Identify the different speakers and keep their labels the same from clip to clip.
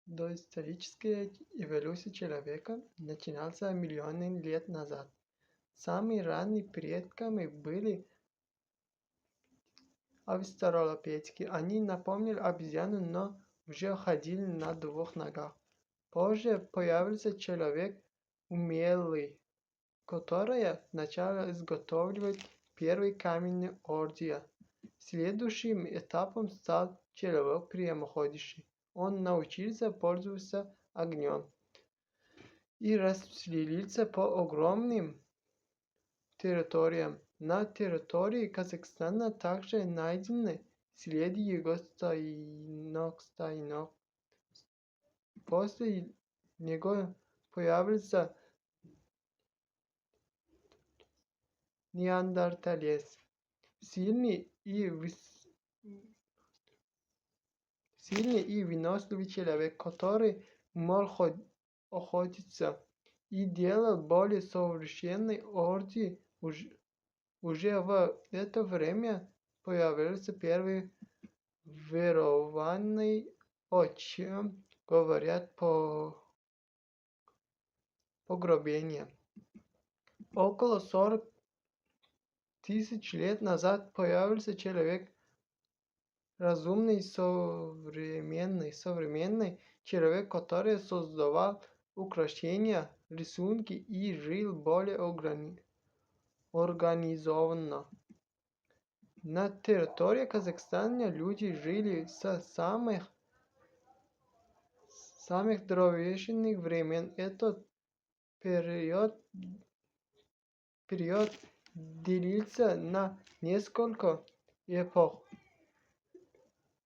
Speaker 1: Доисторическая эволюция человека начиналась миллионы лет назад. Самыми ранними предками были австралопитеки. Они напомнили обезьяну, но уже ходили на двух ногах. Позже появился человек умелый, который начал изготавливать первые каменные орудия. Следующим этапом стал человек прямоходящий. Он научился пользоваться огнем и расселился по огромным территориям. На территории Казахстана также найдены следы его стоянок. После него появился неандерталец, сильный и выносливый человек, который умел охотиться и делал более совершенные орудия. Уже в это время появился первый верованный, о чем говорят погребения. Около 40 тысяч лет назад появился человек разумный, современный человек, который создавал украшения, рисунки и жил более организованно. На территории Казахстана люди жили с самых древних времен. Этот период делится на несколько эпох: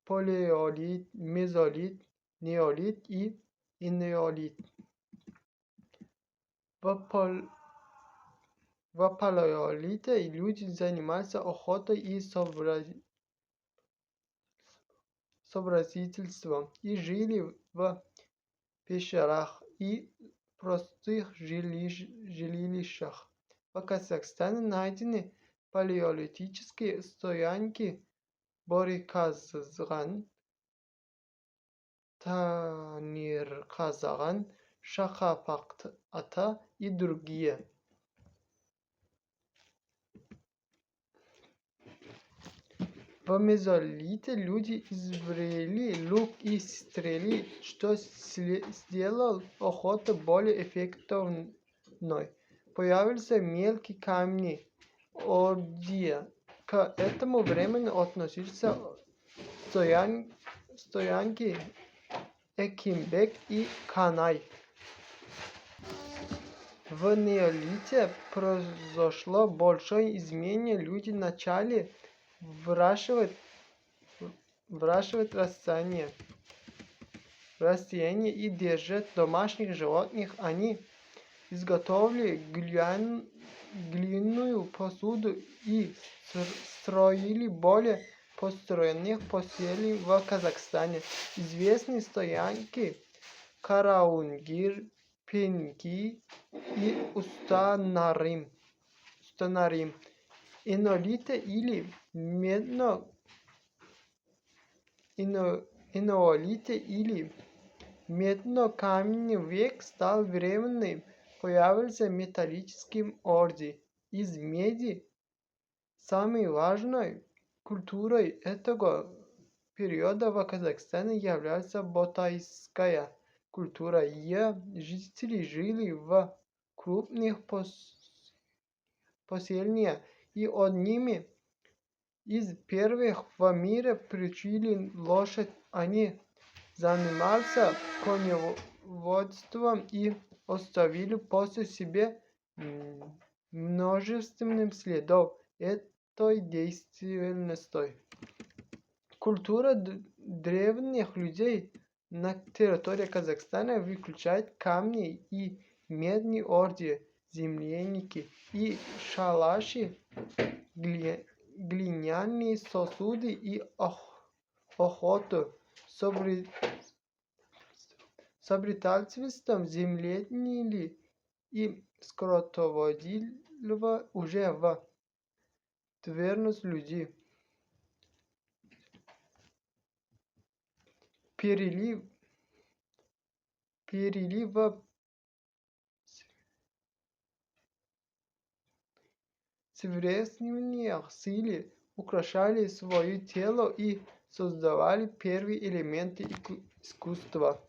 Speaker 1: палеолит, мезолит, неолит и энеолит. В палеолите люди занимались охотой и собирательством и жили в пещерах и простых жилищах. В Казахстане найдены палеолитические стоянки Бoriказган, Танирказган, Шахапакта и другие. В мезолите люди изобрели лук и стрелы, что сделало охоту более эффективной. Появились мелкие камни, орудия. К этому времени относятся стоянки Экимбек и Канай. В неолите произошло большое изменение. Люди начали выращивать растения и держать домашних животных. Они изготовили глиняную посуду и строили более построенных поселений в Казахстане. Известны стоянки Караунгир, Пеньки и Устанарим. Энеолит или медно-каменный век стал временным. Появился металлический орудия из меди. Самой важной культурой этого периода в Казахстане является ботайская культура. Ее жители жили в крупных поселениях и одними из первых в мире приучили лошадь. Они занимались коневодством и оставили после себя множество следов этой деятельности. Культура древних людей на территории Казахстана включает камни и медные орудия, земляники и шалаши, глиняные сосуды и охоту, собирательством землянили и скотоводство уже в древности люди. Перелив перелива современные силы украшали свое тело и создавали первые элементы искусства.